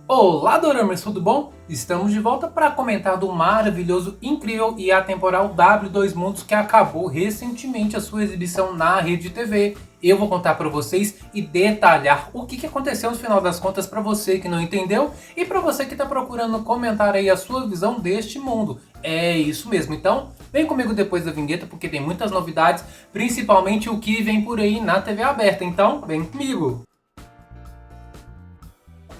Olá, Doramas, tudo bom? Estamos de volta para comentar do maravilhoso, incrível e atemporal W Dois Mundos que acabou recentemente a sua exibição na Rede TV. Eu vou contar para vocês e detalhar o que aconteceu no final das contas para você que não entendeu e para você que está procurando comentar aí a sua visão deste mundo. É isso mesmo, então vem comigo depois da vinheta porque tem muitas novidades, principalmente o que vem por aí na TV aberta, então vem comigo!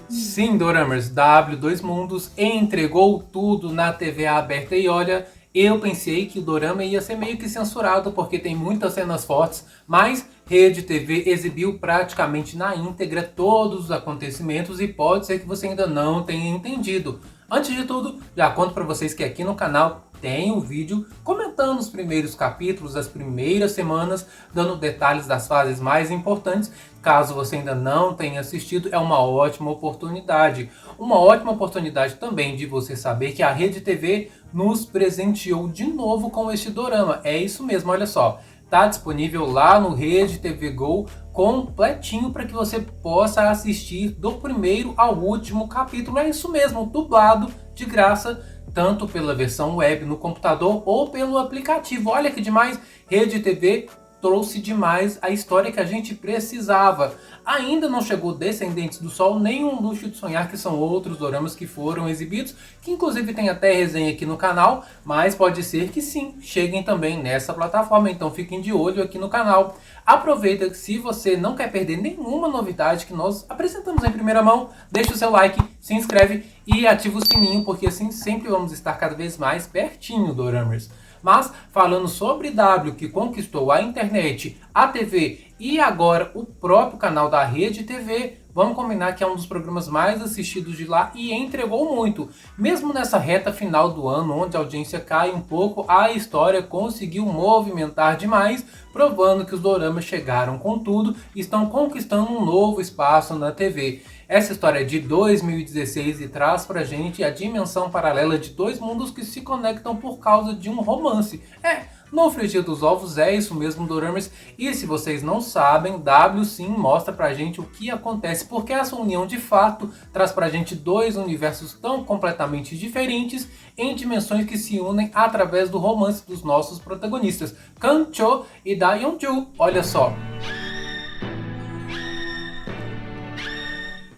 Sim, Doramers, W Dois Mundos entregou tudo na TV aberta e olha, eu pensei que o dorama ia ser meio que censurado porque tem muitas cenas fortes, mas Rede TV exibiu praticamente na íntegra todos os acontecimentos e pode ser que você ainda não tenha entendido. Antes de tudo, já conto para vocês que aqui no canal tem um vídeo comentando os primeiros capítulos, as primeiras semanas, dando detalhes das fases mais importantes. Caso você ainda não tenha assistido, é uma ótima oportunidade. Uma ótima oportunidade também de você saber que a Rede TV nos presenteou de novo com este dorama. É isso mesmo, olha só. Está disponível lá no Rede TV Go completinho para que você possa assistir do primeiro ao último capítulo. É isso mesmo, dublado de graça, tanto pela versão web no computador ou pelo aplicativo. Olha que demais, Rede TV trouxe demais a história que a gente precisava. Ainda não chegou Descendentes do Sol, nem Um Luxo de Sonhar, que são outros doramas que foram exibidos, que inclusive tem até resenha aqui no canal, mas pode ser que sim, cheguem também nessa plataforma, então fiquem de olho aqui no canal. Aproveita que se você não quer perder nenhuma novidade que nós apresentamos em primeira mão, deixa o seu like, se inscreve e ativa o sininho, porque assim sempre vamos estar cada vez mais pertinho, Doramers. Mas falando sobre W, que conquistou a internet, a TV e agora o próprio canal da Rede TV, vamos combinar que é um dos programas mais assistidos de lá e entregou muito. Mesmo nessa reta final do ano, onde a audiência cai um pouco, a história conseguiu movimentar demais, provando que os doramas chegaram com tudo e estão conquistando um novo espaço na TV. Essa história é de 2016 e traz pra gente a dimensão paralela de dois mundos que se conectam por causa de um romance. No frigir dos ovos é isso mesmo, Doramas. E se vocês não sabem, W sim mostra pra gente o que acontece, porque essa união de fato traz pra gente dois universos tão completamente diferentes em dimensões que se unem através do romance dos nossos protagonistas, Kang-cho e Da Yeon-ju. Olha só.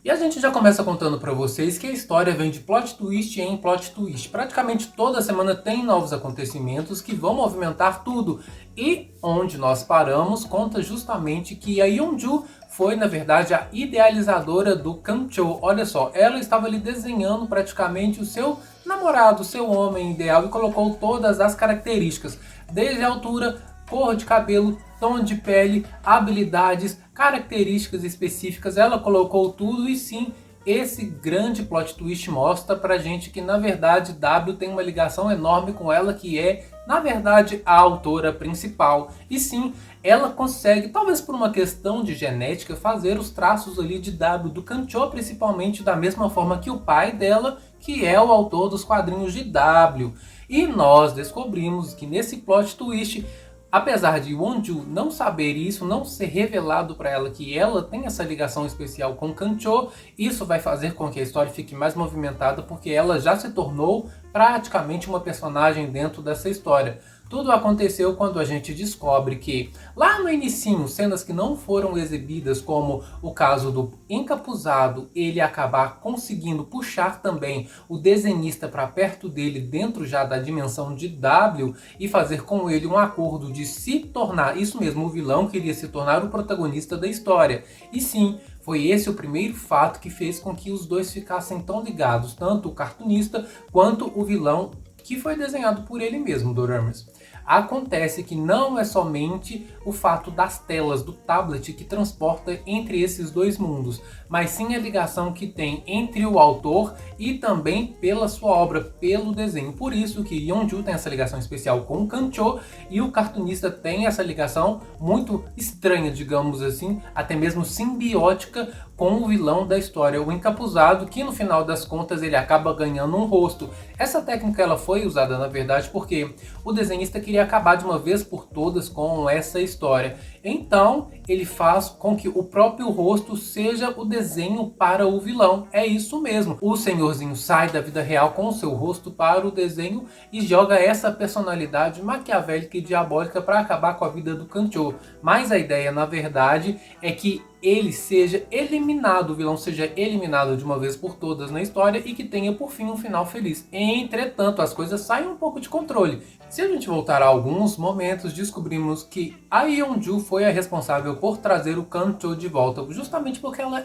E a gente já começa contando pra vocês que a história vem de plot twist em plot twist. Praticamente toda semana tem novos acontecimentos que vão movimentar tudo. E onde nós paramos conta justamente que a Yeon-ju foi, na verdade, a idealizadora do Kang-cho. Olha só, ela estava ali desenhando praticamente o seu namorado, o seu homem ideal e colocou todas as características, desde a altura, cor de cabelo, tom de pele, habilidades, características específicas, ela colocou tudo e sim, esse grande plot twist mostra pra gente que na verdade W tem uma ligação enorme com ela, que é na verdade a autora principal. E sim, ela consegue, talvez por uma questão de genética, fazer os traços ali de W do Kang-cho, principalmente da mesma forma que o pai dela, que é o autor dos quadrinhos de W. E nós descobrimos que nesse plot twist, apesar de Wonju não saber isso, não ser revelado para ela que ela tem essa ligação especial com Kang-cho, isso vai fazer com que a história fique mais movimentada, porque ela já se tornou praticamente uma personagem dentro dessa história. Tudo aconteceu quando a gente descobre que, lá no inicinho, cenas que não foram exibidas, como o caso do encapuzado, ele acabar conseguindo puxar também o desenhista para perto dele, dentro já da dimensão de W, e fazer com ele um acordo de se tornar, isso mesmo, o vilão queria se tornar o protagonista da história. E sim, foi esse o primeiro fato que fez com que os dois ficassem tão ligados, tanto o cartunista quanto o vilão, que foi desenhado por ele mesmo, Doramas. Acontece que não é somente o fato das telas do tablet que transporta entre esses dois mundos, mas sim a ligação que tem entre o autor e também pela sua obra, pelo desenho. Por isso que Yeon-ju tem essa ligação especial com o Kang-cho e o cartunista tem essa ligação muito estranha, digamos assim, até mesmo simbiótica com o vilão da história, o encapuzado, que no final das contas ele acaba ganhando um rosto. Essa técnica ela foi usada na verdade porque o desenhista queria acabar de uma vez por todas com essa história. Então ele faz com que o próprio rosto seja o desenho para o vilão. É isso mesmo. O senhorzinho sai da vida real com o seu rosto para o desenho e joga essa personalidade maquiavélica e diabólica para acabar com a vida do Kancho. Mas a ideia, na verdade, é que ele seja eliminado, o vilão seja eliminado de uma vez por todas na história e que tenha por fim um final feliz. Entretanto, as coisas saem um pouco de controle. Se a gente voltar a alguns momentos, descobrimos que a Yeonju foi a responsável por trazer o Kancho de volta, justamente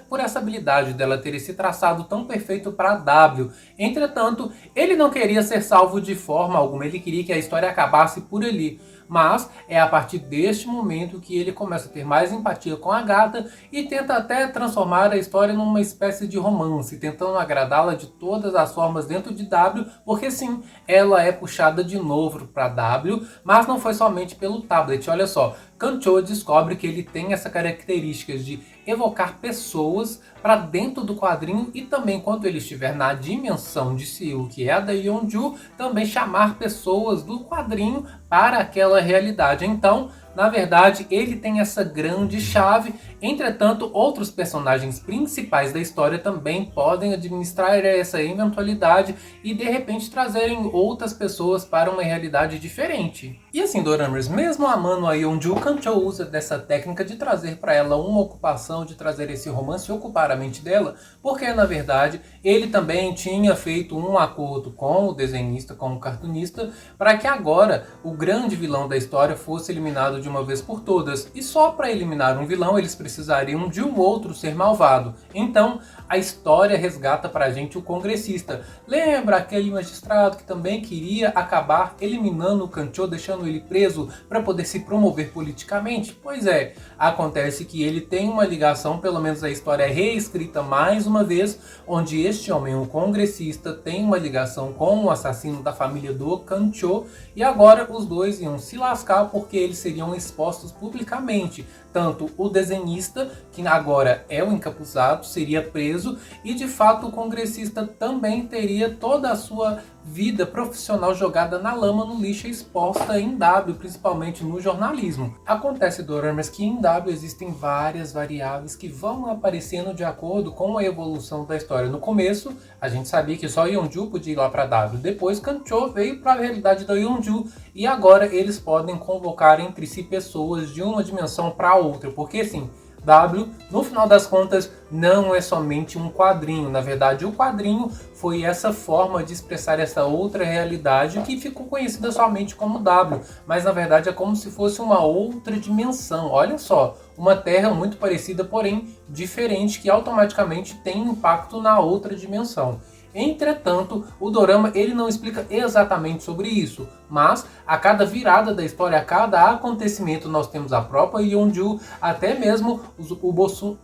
por essa habilidade dela ter esse traçado tão perfeito para W. Entretanto, ele não queria ser salvo de forma alguma, ele queria que a história acabasse por ali. Mas é a partir deste momento que ele começa a ter mais empatia com a gata e tenta até transformar a história numa espécie de romance, tentando agradá-la de todas as formas dentro de W, porque sim, ela é puxada de novo para W, mas não foi somente pelo tablet. Olha só, Kancho descobre que ele tem essa característica de evocar pessoas para dentro do quadrinho e também, quando ele estiver na dimensão de Siu, que é a da Yeonju, também chamar pessoas do quadrinho para aquela realidade. Então, na verdade, ele tem essa grande chave. Entretanto, outros personagens principais da história também podem administrar essa eventualidade e de repente trazerem outras pessoas para uma realidade diferente. E assim, Doramers, mesmo amando a Yeonju, Kancho usa dessa técnica de trazer para ela uma ocupação, de trazer esse romance e ocupar a mente dela, porque na verdade ele também tinha feito um acordo com o desenhista, com o cartunista, para que agora o grande vilão da história fosse eliminado de uma vez por todas. E só para eliminar um vilão eles precisariam de um outro ser malvado. Então a história resgata para a gente o congressista. Lembra aquele magistrado que também queria acabar eliminando o Kancho, deixando ele preso para poder se promover politicamente? Pois é, acontece que ele tem uma ligação, pelo menos a história é reescrita mais uma vez, onde este homem, o congressista, tem uma ligação com o assassino da família do Kancho, e agora os dois iam se lascar porque eles seriam expostos publicamente. Tanto o desenhista, que agora é o encapuzado, seria preso, e de fato o congressista também teria toda a sua vida profissional jogada na lama, no lixo, exposta em W, principalmente no jornalismo. Acontece, Doramers, que em W existem várias variáveis que vão aparecendo de acordo com a evolução da história. No começo, a gente sabia que só Yeonju podia ir lá para W. Depois, Kancho veio para a realidade da Yeonju e agora eles podem convocar entre si pessoas de uma dimensão para outra, porque sim, W, no final das contas, não é somente um quadrinho. Na verdade, o quadrinho foi essa forma de expressar essa outra realidade que ficou conhecida somente como W. Mas, na verdade, é como se fosse uma outra dimensão. Olha só, uma Terra muito parecida, porém diferente, que automaticamente tem impacto na outra dimensão. Entretanto, o dorama ele não explica exatamente sobre isso, mas a cada virada da história, a cada acontecimento, nós temos a própria Yeonju, até mesmo o Bosun...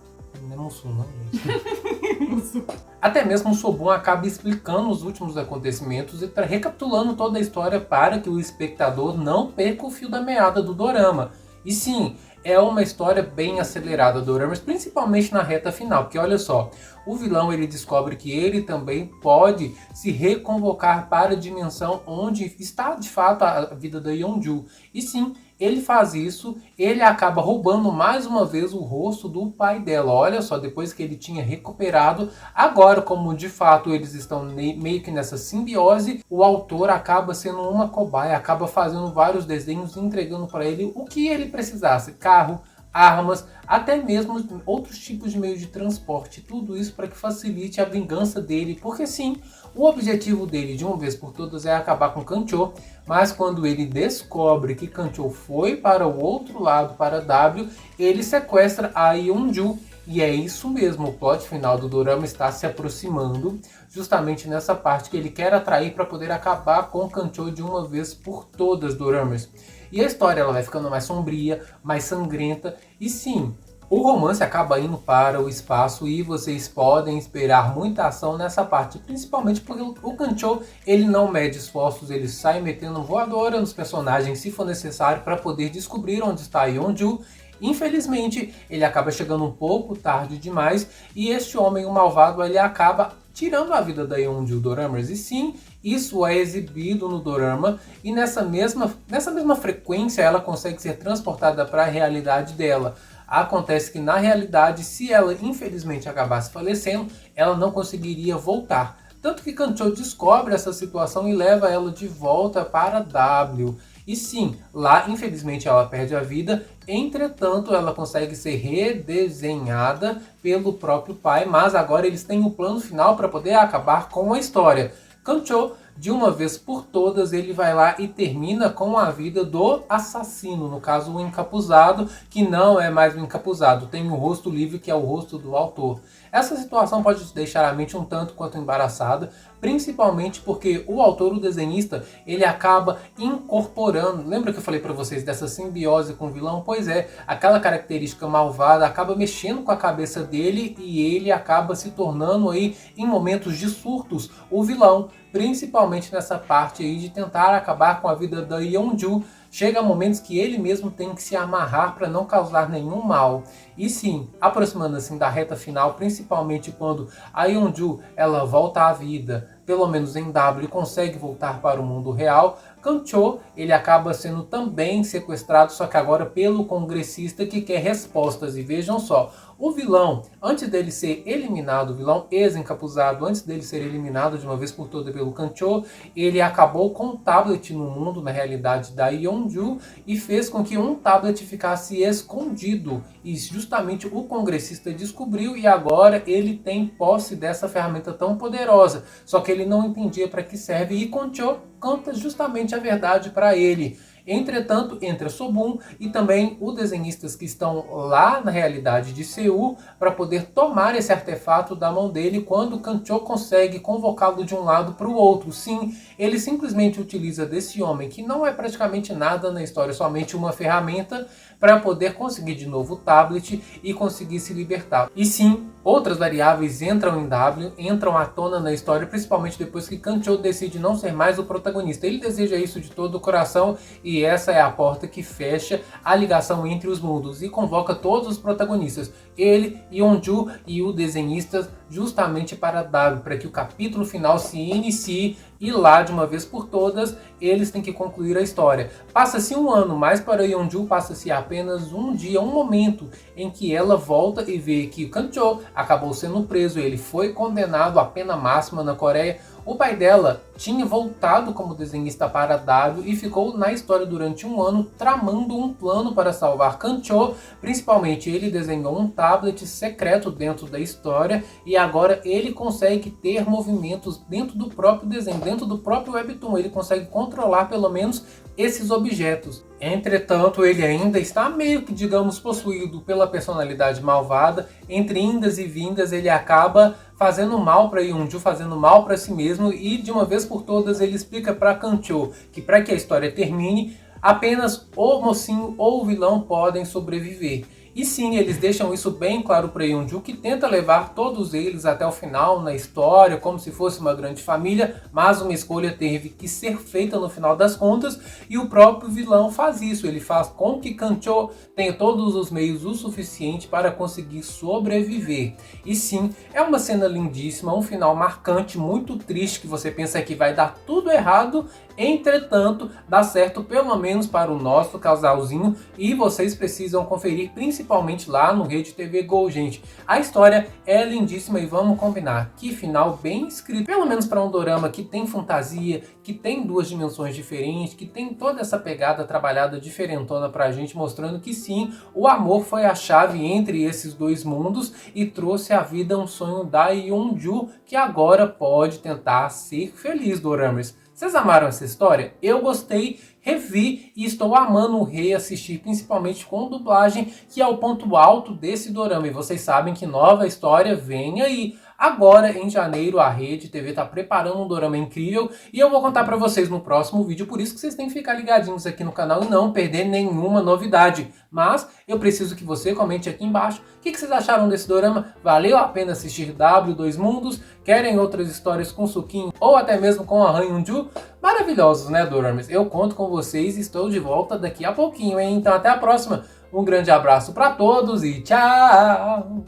Não é Musun, não, gente. Até mesmo o Sobun acaba explicando os últimos acontecimentos e recapitulando toda a história para que o espectador não perca o fio da meada do dorama. E sim, é uma história bem acelerada do Doramas, principalmente na reta final, porque olha só, o vilão ele descobre que ele também pode se reconvocar para a dimensão onde está de fato a vida da Yeonju. E sim, ele faz isso, ele acaba roubando mais uma vez o rosto do pai dela. Olha só, depois que ele tinha recuperado, agora como de fato eles estão meio que nessa simbiose, o autor acaba sendo uma cobaia, acaba fazendo vários desenhos e entregando para ele o que ele precisasse: carro, armas, até mesmo outros tipos de meio de transporte. Tudo isso para que facilite a vingança dele, porque sim, o objetivo dele de uma vez por todas é acabar com Kancho, mas quando ele descobre que Kancho foi para o outro lado, para W, ele sequestra a Yeonju. E é isso mesmo, o plot final do dorama está se aproximando justamente nessa parte que ele quer atrair para poder acabar com Kancho de uma vez por todas, Doramers. E a história ela vai ficando mais sombria, mais sangrenta, e sim, o romance acaba indo para o espaço e vocês podem esperar muita ação nessa parte, principalmente porque o Kancho ele não mede esforços, ele sai metendo voadora nos personagens se for necessário para poder descobrir onde está Yeonju. Infelizmente, ele acaba chegando um pouco tarde demais e este homem, o malvado, ele acaba tirando a vida da Yeonju, doramas. E sim, isso é exibido no dorama e nessa mesma frequência ela consegue ser transportada para a realidade dela. Acontece que na realidade, se ela infelizmente acabasse falecendo, ela não conseguiria voltar. Tanto que Kancho descobre essa situação e leva ela de volta para W. E sim, lá infelizmente ela perde a vida, entretanto ela consegue ser redesenhada pelo próprio pai, mas agora eles têm um plano final para poder acabar com a história. Kancho, de uma vez por todas, ele vai lá e termina com a vida do assassino, no caso o encapuzado, que não é mais o encapuzado, tem o rosto livre que é o rosto do autor. Essa situação pode deixar a mente um tanto quanto embaraçada, principalmente porque o autor, o desenhista, ele acaba incorporando, lembra que eu falei para vocês dessa simbiose com o vilão? Pois é, aquela característica malvada acaba mexendo com a cabeça dele e ele acaba se tornando aí, em momentos de surtos, o vilão, principalmente nessa parte aí de tentar acabar com a vida da Yeonju. Chega a momentos que ele mesmo tem que se amarrar para não causar nenhum mal. E sim, aproximando assim da reta final, principalmente quando a Yeonju ela volta à vida, pelo menos em W, consegue voltar para o mundo real, Kancho ele acaba sendo também sequestrado, só que agora pelo congressista que quer respostas. E vejam só, o vilão, antes dele ser eliminado, o vilão ex-encapuzado, antes dele ser eliminado de uma vez por todas pelo Kancho, ele acabou com um tablet no mundo, na realidade da Yeonju, e fez com que um tablet ficasse escondido. E justamente o congressista descobriu e agora ele tem posse dessa ferramenta tão poderosa. Só que ele não entendia para que serve e Kancho conta justamente a verdade para ele. Entretanto, entra Sobun e também os desenhistas que estão lá na realidade de Seul para poder tomar esse artefato da mão dele quando Kancho consegue convocá-lo de um lado para o outro. Sim, ele simplesmente utiliza desse homem que não é praticamente nada na história, somente uma ferramenta para poder conseguir de novo o tablet e conseguir se libertar. E sim, outras variáveis entram em W, entram à tona na história, principalmente depois que Kancho decide não ser mais o protagonista. Ele deseja isso de todo o coração e essa é a porta que fecha a ligação entre os mundos e convoca todos os protagonistas, ele, Yeonju e o desenhista, justamente para W, para que o capítulo final se inicie e lá, de uma vez por todas, eles têm que concluir a história. Passa-se um ano, mas para Yeonju passa-se apenas um dia, um momento em que ela volta e vê que o Kancho acabou sendo preso, ele foi condenado à pena máxima na Coreia. O pai dela tinha voltado como desenhista para W e ficou na história durante um ano tramando um plano para salvar Kancho. Principalmente ele desenhou um tablet secreto dentro da história e agora ele consegue ter movimentos dentro do próprio desenho, dentro do próprio webtoon. Ele consegue controlar pelo menos esses objetos. Entretanto, ele ainda está meio que, digamos, possuído pela personalidade malvada. Entre indas e vindas, ele acaba fazendo mal para Yeonju, fazendo mal para si mesmo, e de uma vez por todas ele explica para Kancho que para que a história termine, apenas o mocinho ou o vilão podem sobreviver. E sim, eles deixam isso bem claro para Yeonju, que tenta levar todos eles até o final na história, como se fosse uma grande família, mas uma escolha teve que ser feita no final das contas, e o próprio vilão faz isso, ele faz com que Kancho tenha todos os meios o suficiente para conseguir sobreviver. E sim, é uma cena lindíssima, um final marcante, muito triste, que você pensa que vai dar tudo errado, entretanto, dá certo pelo menos para o nosso casalzinho, e vocês precisam conferir principalmente lá no Rede TV Go, gente. A história é lindíssima e vamos combinar, que final bem escrito, pelo menos para um dorama que tem fantasia, que tem duas dimensões diferentes, que tem toda essa pegada trabalhada diferentona pra gente, mostrando que sim, o amor foi a chave entre esses dois mundos e trouxe à vida um sonho da Yeonju, que agora pode tentar ser feliz, doramas. Vocês amaram essa história? Eu gostei, revi e estou amando reassistir, principalmente com dublagem, que é o ponto alto desse dorama. E vocês sabem que nova história vem aí. Agora, em janeiro, a Rede TV está preparando um dorama incrível e eu vou contar para vocês no próximo vídeo, por isso que vocês têm que ficar ligadinhos aqui no canal e não perder nenhuma novidade. Mas eu preciso que você comente aqui embaixo o que vocês acharam desse dorama. Valeu a pena assistir W Dois Mundos? Querem outras histórias com Suquinho ou até mesmo com a Han Yeonju? Maravilhosos, né, doramas? Eu conto com vocês e estou de volta daqui a pouquinho, hein? Então até a próxima. Um grande abraço para todos e tchau!